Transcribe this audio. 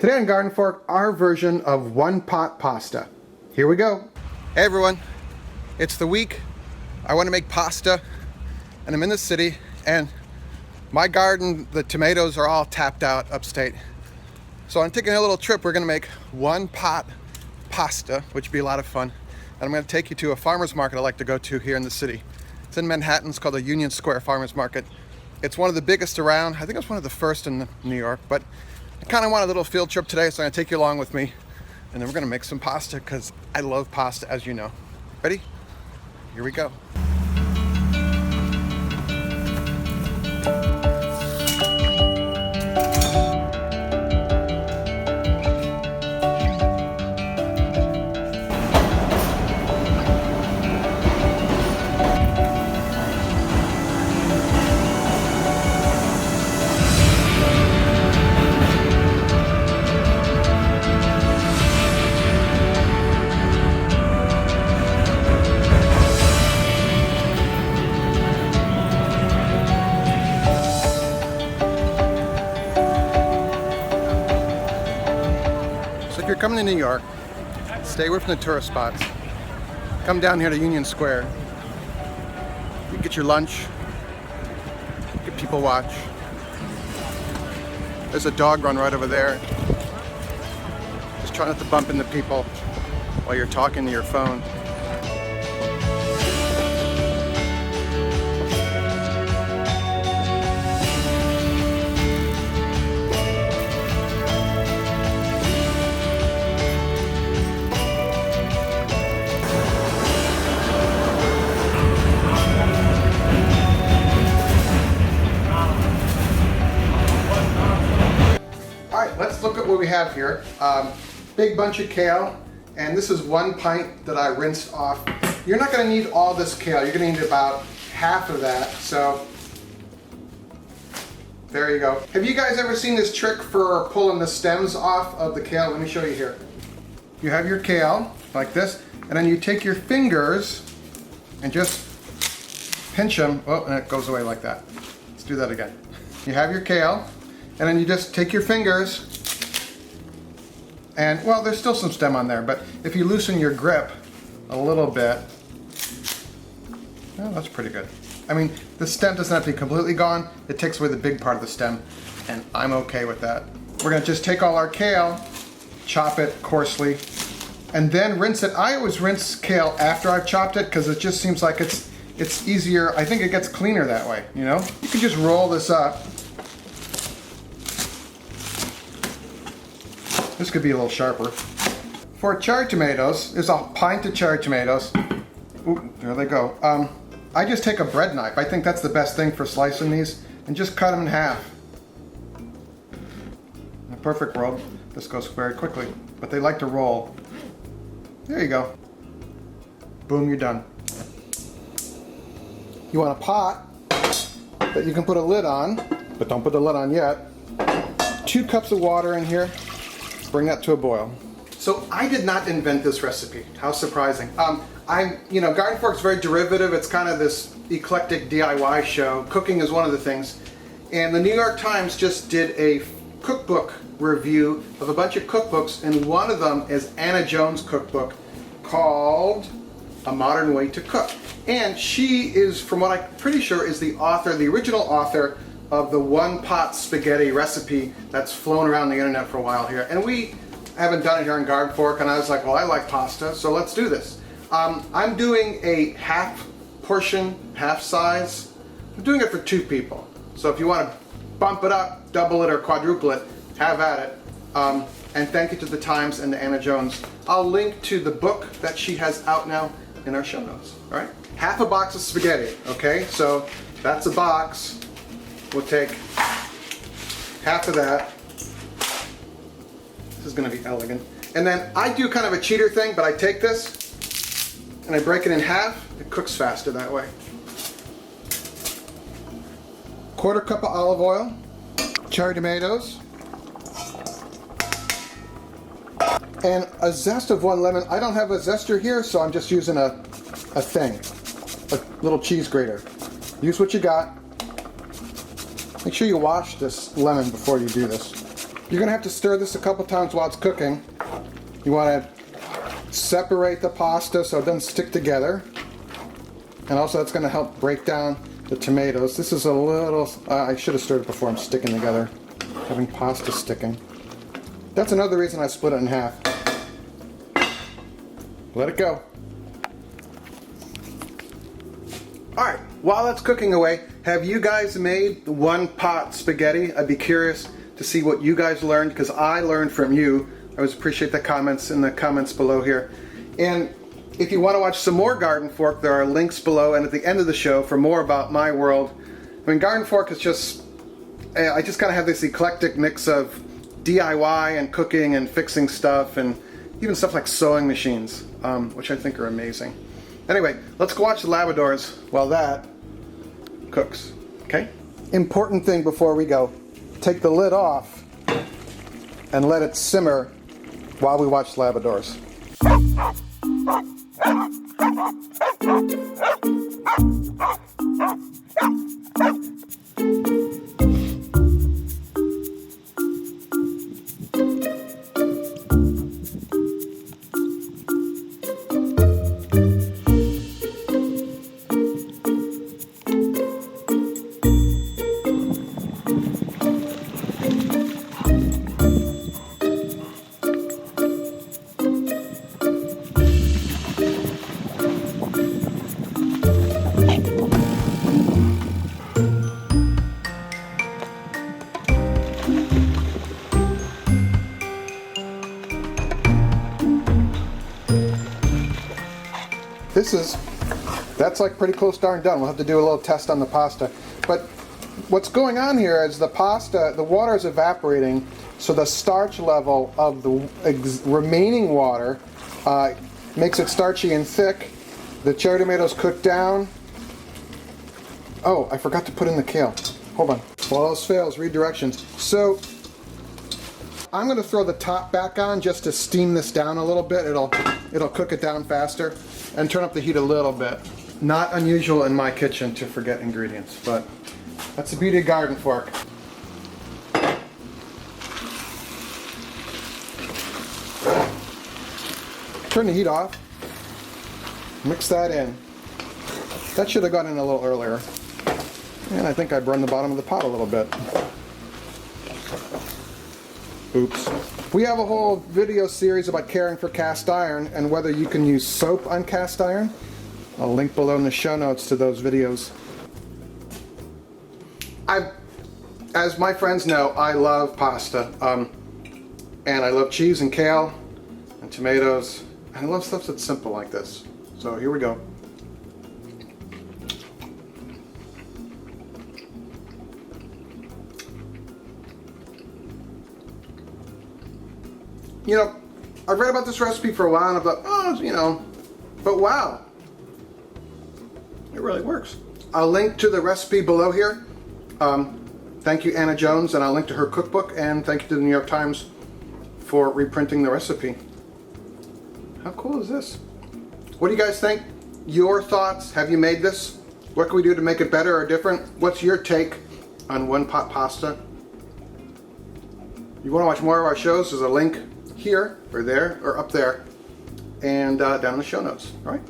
Today on GardenFork, our version of one-pot pasta. Here we go. Hey everyone, it's the week I want to make pasta, and I'm in the city, and my garden, the tomatoes are all tapped out upstate. So I'm taking a little trip. We're going to make one-pot pasta, which would be a lot of fun. And I'm going to take you to a farmer's market I like to go to here in the city. It's in Manhattan. It's called the Union Square Farmer's Market. It's one of the biggest around. I think it's one of the first in New York, but I kind of want a little field trip today, so I'm going to take you along with me. And then we're going to make some pasta because I love pasta, as you know. Ready? Here we go. If you're coming to New York, stay away from the tourist spots. Come down here to Union Square. You get your lunch. Get people watch. There's a dog run right over there. Just try not to bump into people while you're talking to your phone. Let's look at what we have here. Big bunch of kale, and this is 1 pint that I rinsed off. You're not going to need all this kale. You're going to need about half of that. So there you go. Have you guys ever seen this trick for pulling the stems off of the kale? Let me show you here. You have your kale like this, and then you take your fingers and just pinch them. Oh, and it goes away like that. Let's do that again. You have your kale, and then you just take your fingers and, well, there's still some stem on there, but if you loosen your grip a little bit, oh, that's pretty good. I mean, the stem doesn't have to be completely gone. It takes away the big part of the stem, and I'm okay with that. We're gonna just take all our kale, chop it coarsely, and then rinse it. I always rinse kale after I've chopped it because it just seems like it's easier. I think it gets cleaner that way, you know? You can just roll this up. This could be a little sharper. For cherry tomatoes, there's a pint of cherry tomatoes. Ooh, there they go. I just take a bread knife. I think that's the best thing for slicing these, and just cut them in half. In a perfect world, this goes very quickly, but they like to roll. There you go. Boom, you're done. You want a pot that you can put a lid on, but don't put the lid on yet. 2 cups of water in here. Bring that to a boil. So I did not invent this recipe. How surprising. GardenFork's very derivative. It's kind of this eclectic DIY show. Cooking is one of the things. And the New York Times just did a cookbook review of a bunch of cookbooks, and one of them is Anna Jones' cookbook called A Modern Way to Cook. And she is, from what I'm pretty sure, is the author, the original author of the one-pot spaghetti recipe that's flown around the internet for a while here. And we haven't done it here in GardenFork, and I was like, well, I like pasta, so let's do this. I'm doing a half portion, half size. I'm doing it for 2 people. So if you want to bump it up, double it, or quadruple it, have at it. And thank you to the Times and to Anna Jones. I'll link to the book that she has out now in our show notes, all right? Half a box of spaghetti, okay? So that's a box. We'll take half of that. This is going to be elegant. And then I do kind of a cheater thing, but I take this and I break it in half. It cooks faster that way. 1/4 cup of olive oil, cherry tomatoes, and a zest of 1 lemon. I don't have a zester here, so I'm just using a thing, a little cheese grater. Use what you got. Make sure you wash this lemon before you do this. You're going to have to stir this a couple times while it's cooking. You want to separate the pasta so it doesn't stick together. And also that's going to help break down the tomatoes. This is a little, I should have stirred it before. I'm sticking together, having pasta sticking. That's another reason I split it in half. Let it go. Alright, while that's cooking away, have you guys made one pot spaghetti? I'd be curious to see what you guys learned, because I learned from you. I always appreciate the comments in the comments below here. And if you want to watch some more GardenFork, there are links below and at the end of the show for more about my world. I mean, GardenFork is just, I just kind of have this eclectic mix of DIY and cooking and fixing stuff, and even stuff like sewing machines, which I think are amazing. Anyway, let's go watch the Labradors while that cooks, okay? Important thing before we go, take the lid off and let it simmer while we watch Labradors. That's like pretty close darn done. We'll have to do a little test on the pasta. But what's going on here is the pasta, the water is evaporating, so the starch level of the remaining water makes it starchy and thick. The cherry tomatoes cook down. Oh, I forgot to put in the kale. Hold on. While this fails, read directions. So I'm going to throw the top back on just to steam this down a little bit. It'll cook it down faster, and turn up the heat a little bit. Not unusual in my kitchen to forget ingredients, but that's the beauty of GardenFork. Turn the heat off. Mix that in. That should have gone in a little earlier. And I think I burned the bottom of the pot a little bit. Oops. We have a whole video series about caring for cast iron and whether you can use soap on cast iron. I'll link below in the show notes to those videos. As my friends know, I love pasta. And I love cheese and kale and tomatoes. And I love stuff that's simple like this. So here we go. You know, I've read about this recipe for a while and I thought, oh, you know, but wow. It really works. I'll link to the recipe below here. Thank you, Anna Jones, and I'll link to her cookbook, and thank you to the New York Times for reprinting the recipe. How cool is this? What do you guys think? Your thoughts? Have you made this? What can we do to make it better or different? What's your take on one pot pasta? You want to watch more of our shows? There's a link here or there or up there, and down in the show notes. All right.